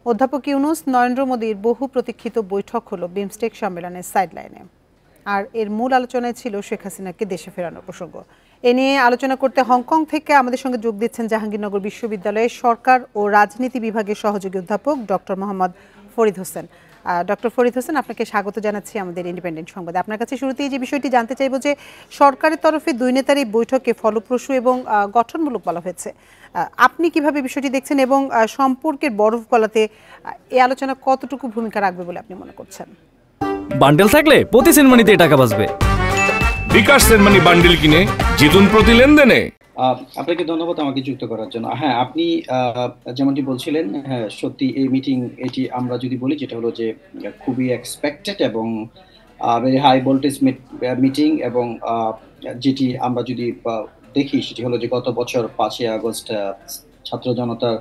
অধ্যাপক ইউনূস, নরেন্দ্র মোদীর বহু প্রতীক্ষিত বৈঠক হলো বিমস্টেক সম্মেলনের সাইডলাইনে, আর এর মূল আলোচনায় ছিল শেখ হাসিনাকে দেশে ফেরানোর প্রসঙ্গ। এ নিয়ে আলোচনা করতে হংকং থেকে আমাদের সঙ্গে যোগ দিচ্ছেন জাহাঙ্গীরনগর বিশ্ববিদ্যালয়ের সরকার ও রাজনীতি বিভাগের সহযোগী অধ্যাপক ডক্টর মোহাম্মদ ফরিদ হোসেন। ডক্টর ফরিদ হোসেন, আপনাকে স্বাগত জানাচ্ছি আমাদের ইন্ডিপেন্ডেন্ট সংবাদে। আপনার কাছে শুরুতেই যে বিষয়টি জানতে চাইব যে সরকারের তরফে দুই নেতার এই বৈঠকে ফলপ্রসূ এবং গঠনমূলক বলা হয়েছে। আপনি কিভাবে বিষয়টি দেখছেন এবং সম্পর্কের বরফ গলাতে এই আলোচনা কতটুকু ভূমিকা রাখবে বলে আপনি মনে করছেন? বান্ডেল থাকলে প্রতি সেনমানিতে টাকা বাঁচবে। বিকাশ সেনমানি বান্ডেল কিনে জিতুন প্রতি লেনদেনে। আপনাকে ধন্যবাদ আমাকে যুক্ত করার জন্য। হ্যাঁ, আপনি যেমনটি বলছিলেন, হ্যাঁ সত্যি এই মিটিং, এটি আমরা যদি বলি যেটা হলো যে খুবই এক্সপেক্টেড এবং ভেরি হাই ভোল্টেজ মিটিং, এবং যেটি আমরা যদি দেখি সেটি হলো যে গত বছর 5ই আগস্ট ছাত্র জনতার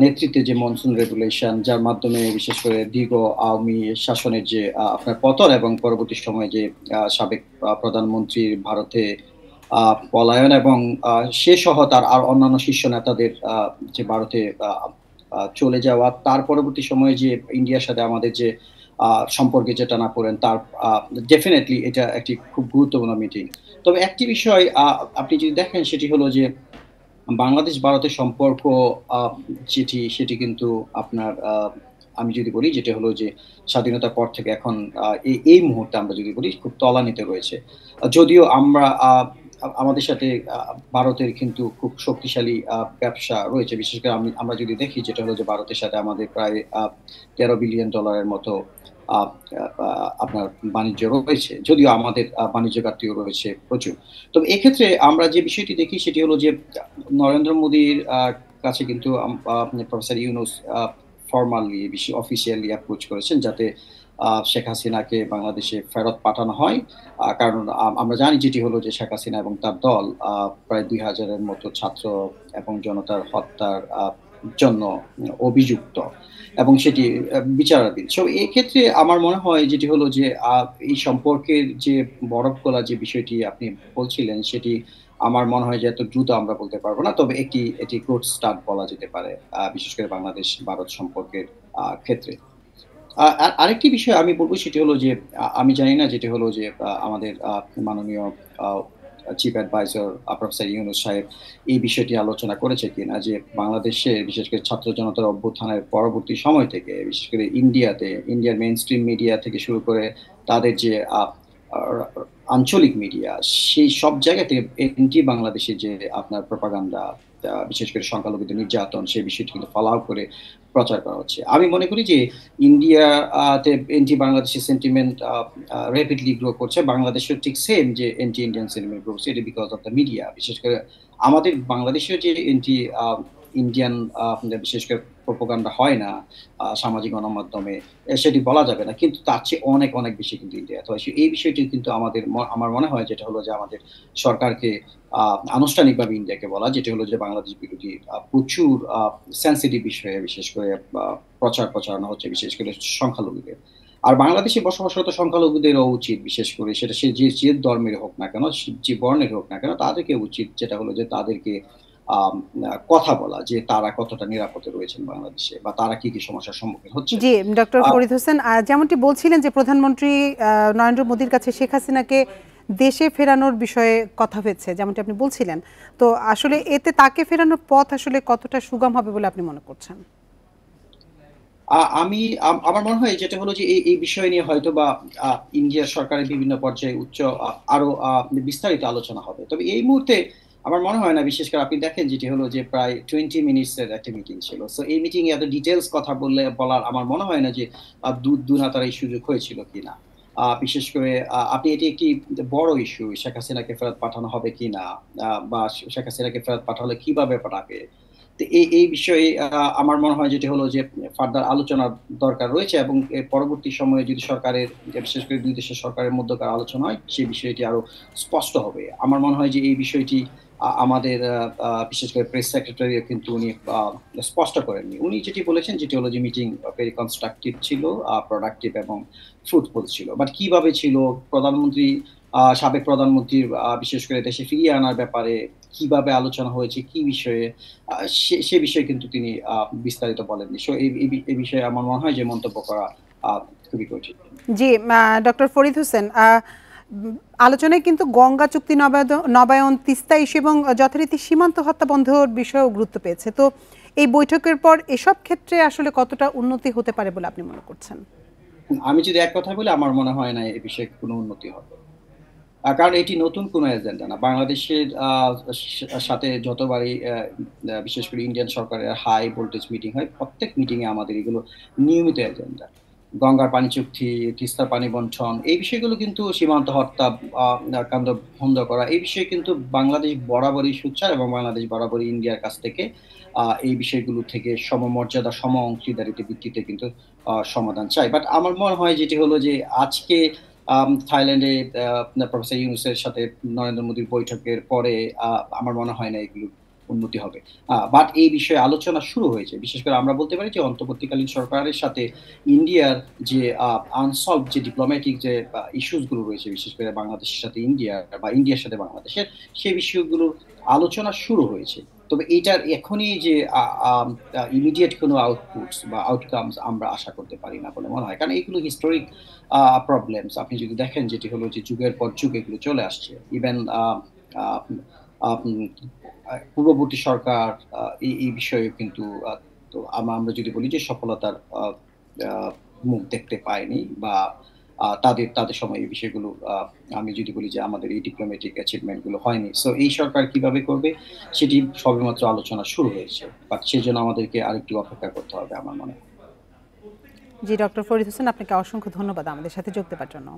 নেতৃত্বে যে মনসুন রেগুলেশন, যার মাধ্যমে বিশেষ করে দীর্ঘ আওয়ামী শাসনের যে আপনার পতন এবং পরবর্তী সময়ে যে সাবেক প্রধানমন্ত্রীর ভারতে পলায়ন এবং সে সহ তার আর অন্যান্য শীর্ষ নেতাদের যে ভারতে চলে যাওয়া, তার পরবর্তী সময়ে যে ইন্ডিয়ার সাথে আমাদের যে সম্পর্কে যে টানাপোড়েন, তার ডেফিনেটলি এটা একটি খুব গুরুত্বপূর্ণ মিটিং। তবে একটি বিষয় আপনি যদি দেখেন সেটি হলো যে বাংলাদেশ ভারতের সম্পর্ক সেটি কিন্তু আপনার আমি যদি বলি যেটা হলো যে স্বাধীনতার পর থেকে এখন এই মুহূর্তে আমরা যদি বলি খুব তলানিতে রয়েছে। যদিও আমরা আমাদের সাথে ভারতের কিন্তু খুব শক্তিশালী ব্যবসা রয়েছে, বিশেষ করে আমরা যদি দেখি যেটা হলো যে ভারতের সাথে আমাদের প্রায় $13 বিলিয়ন মতো আপনার বাণিজ্য রয়েছে, যদিও আমাদের বাণিজ্য ঘাটতিও রয়েছে প্রচুর। তবে এক্ষেত্রে আমরা যে বিষয়টি দেখি সেটি হলো যে নরেন্দ্র মোদীর কাছে কিন্তু professor Yunus formally officially approach করেছেন যাতে শেখ হাসিনাকে বাংলাদেশে ফেরত পাঠানো হয়। কারণ আমরা জানি যেটি হলো যে শেখ হাসিনা এবং তার দল প্রায় 2000-এর মতো ছাত্র এবং জনতার হত্যার জন্য অভিযুক্ত এবং সেটি বিচারাধীন। সো এই ক্ষেত্রে আমার মনে হয় যেটি হলো যে এই সম্পর্কের যে বরফ গলা যে বিষয়টি আপনি বলছিলেন সেটি আমার মনে হয় যে এত দ্রুত আমরা বলতে পারবো না, তবে এটি গুড স্টার্ট বলা যেতে পারে, বিশেষ করে বাংলাদেশ ভারত সম্পর্কের ক্ষেত্রে। আরেকটি বিষয় আমি বলবো সেটি হলো যে আমি জানি না যেটি হলো যে আমাদের মাননীয় চিফ অ্যাডভাইজার প্রফেসর ইউনূস সাহেব এই বিষয়টি আলোচনা করেছে কিনা, যে বাংলাদেশে বিশেষ করে ছাত্র জনতার অভ্যুত্থানের পরবর্তী সময় থেকে বিশেষ করে ইন্ডিয়ার মেইন স্ট্রিম মিডিয়া থেকে শুরু করে তাদের যে আঞ্চলিক মিডিয়া, সেই সব জায়গা থেকে এনটি বাংলাদেশে যে আপনার প্রপাগান্ডা, বিশেষ করে সংখ্যালঘুদের নির্যাতন, সেই বিষয়টি কিন্তু ফলাও করে প্রচার করা হচ্ছে। আমি মনে করি যে ইন্ডিয়াতে এনটি বাংলাদেশের সেন্টিমেন্ট র্যাপিডলি গ্রো করছে, বাংলাদেশেও ঠিক সেম যে এনটি ইন্ডিয়ান সেন্টিমেন্ট গ্রো করছে, এটা বিকজ অফ দ্য মিডিয়া। বিশেষ করে আমাদের বাংলাদেশেও যে এনটি ইন্ডিয়ান বিশেষ করে প্রোপাগান্ডা হয় না সামাজিক গণমাধ্যমে, সেটি বলা যাবে না, কিন্তু তার চেয়ে অনেক অনেক বেশি কিন্তু ইন্ডিয়াতে হয়। এই বিষয়টি কিন্তু আমার মনে হয় যেটা হলো যে আমাদের সরকারকে আনুষ্ঠানিকভাবে ইন্ডিয়াকে বলা, যেটা হলো যে বাংলাদেশ বিরোধী প্রচুর সেন্সিটিভ বিষয়ে বিশেষ করে প্রচারণা হচ্ছে, বিশেষ করে সংখ্যালঘুদের। আর বাংলাদেশে বসবাসরত সংখ্যালঘুদেরও উচিত, বিশেষ করে সেটা সে যে ধর্মের হোক না কেন, যে বর্ণের হোক না কেন, তাদেরকে উচিত যেটা হলো যে তাদেরকে কথা বলা যে তারা কতটা নিরাপদে রয়েছেন বাংলাদেশে বা তারা কি কি সমস্যার সম্মুখীন হচ্ছে। জি, ডক্টর ফরিদ হোসেন, যেমনটি বলছিলেন যে প্রধানমন্ত্রী নরেন্দ্র মোদীর কাছে শেখ হাসিনাকে দেশে ফেরানোর বিষয়ে কথা হয়েছে, যেমনটি আপনি বলছিলেন, তো আসলে এতে তাকে ফেরানোর পথ আসলে কতটা সুগম হবে বলে আপনি মনে করছেন? আমার মনে হয় যেটা হলো যে এই বিষয় নিয়ে হয়তো বা ইন্ডিয়ার সরকারের বিভিন্ন পর্যায়ে আরো বিস্তারিত আলোচনা হবে। তবে এই মুহূর্তে আমার মনে হয় না, বিশেষ করে আপনি দেখেন যেটি হলো যে প্রায় 20 মিনিটসের একটা মিটিং ছিল। সো এই মিটিং এ এত ডিটেলস কথা বলার আমার মনে হয় না যে দুনাতার এই সুযোগ হয়েছিল কিনা। বিশেষ করে এটি একটি বড় ইস্যু, শেখ হাসিনাকে ফেরত পাঠানো হবে কিনা, বা শেখ হাসিনাকে ফেরত পাঠালে কিভাবে পাঠাবে। তো এই বিষয়ে আমার মনে হয় যেটি হলো যে ফার্দার আলোচনার দরকার রয়েছে, এবং পরবর্তী সময়ে যদি সরকারের, বিশেষ করে দুই দেশের সরকারের মধ্যকার আলোচনা হয়, সেই বিষয়টি আরো স্পষ্ট হবে। আমার মনে হয় যে এই বিষয়টি আমাদের বিশেষ করে প্রেস সেক্রেটারি কিন্তু উনি স্পষ্ট করেননি। উনি যেটি বলেছেন যেটি হলো যে মিটিং ভেরি কনস্ট্রাকটিভ ছিল, প্রোডাক্টিভ এবং ফ্রুটফুল ছিল। বাট কিভাবে ছিল, সাবেক প্রধানমন্ত্রীর বিশেষ করে দেশে ফিরিয়ে আনার ব্যাপারে কিভাবে আলোচনা হয়েছে, কি বিষয়ে, সে বিষয়ে কিন্তু তিনি বিস্তারিত বলেননি। সো এই বিষয়ে আমার মনে হয় যে মন্তব্য করা খুবই কঠিন। জি, ডক্টর ফরিদ হোসেন, আলোচনায় কিন্তু গঙ্গা চুক্তি নবায়ন, তিস্তা ইস্যু এবং যথারীতি সীমান্ত হত্যা বন্ধের বিষয়েও গুরুত্ব পেয়েছে। তো এই বৈঠকের পর এসব ক্ষেত্রে আসলে কতটা উন্নতি হতে পারে বলে আপনি মনে করছেন? আমি যদি এক কথা বলি, আমার মনে হয় না এ বিষয়ে কোনো উন্নতি হবে। কারণ এটি নতুন কোনো এজেন্ডা না। বাংলাদেশের সাথে যতবারই বিশেষ করে ইন্ডিয়ান সরকারের হাই ভোল্টেজ মিটিং হয়, প্রত্যেক মিটিং এ আমাদের এগুলো নিয়মিত এজেন্ডা। গঙ্গার পানি চুক্তি, তিস্তার পানি বন্টন, এই বিষয়গুলো কিন্তু সীমান্ত হত্যা কাণ্ড বন্ধ করা, এই বিষয়ে কিন্তু বাংলাদেশ বরাবরই সোচ্চার এবং বাংলাদেশ বরাবরই ইন্ডিয়ার কাছ থেকে এই বিষয়গুলো থেকে সমমর্যাদা, সম অংশীদারিত্বের ভিত্তিতে কিন্তু সমাধান চাই। বাট আমার মনে হয় যেটি হলো যে আজকে থাইল্যান্ডে প্রফেসর ইউনূসের সাথে নরেন্দ্র মোদীর বৈঠকের পরে আমার মনে হয় না এগুলো উন্নতি হবে। বাট এই বিষয়ে আলোচনা শুরু হয়েছে। বিশেষ করে আমরা বলতে পারি যে অন্তর্বর্তীকালীন সরকারের সাথে ইন্ডিয়ার যে আনসলভড যে ডিপ্লোম্যাটিক যে ইস্যুস গুলো রয়েছে, বিশেষ করে বাংলাদেশের সাথে ইন্ডিয়ার বা ইন্ডিয়ার সাথে বাংলাদেশের, সেই বিষয়গুলোর আলোচনা শুরু হয়েছে। তবে এটার এখনই যে ইমিডিয়েট কোনো আউটপুটস বা আউটকামস আমরা আশা করতে পারি না বলে মনে হয়। কারণ এগুলো হিস্টোরিক প্রবলেমস। আপনি যদি দেখেন যেটি হলো যে যুগের পর যুগ এগুলো চলে আসছে। ইভেন পূর্ববর্তী সরকার এই বিষয়ে কিন্তু তো আমরা যদি বলি যে সফলতার মুখ দেখতে পায়নি, বা তাদের সময় এই বিষয়গুলো, আমি যদি বলি যে আমাদের এই ডিপ্লোম্যাটিক অ্যাচিভমেন্ট গুলো হয়নি। সো এই সরকার কিভাবে করবে সেটি সবেমাত্র আলোচনা শুরু হয়েছে, বাট সেজন্য আমাদেরকে আরেকটু অপেক্ষা করতে হবে আমার মনে হয়। জি, ডক্টর ফরিদ হোসেন, আপনাকে অসংখ্য ধন্যবাদ আমাদের সাথে যোগ দেওয়ার জন্য।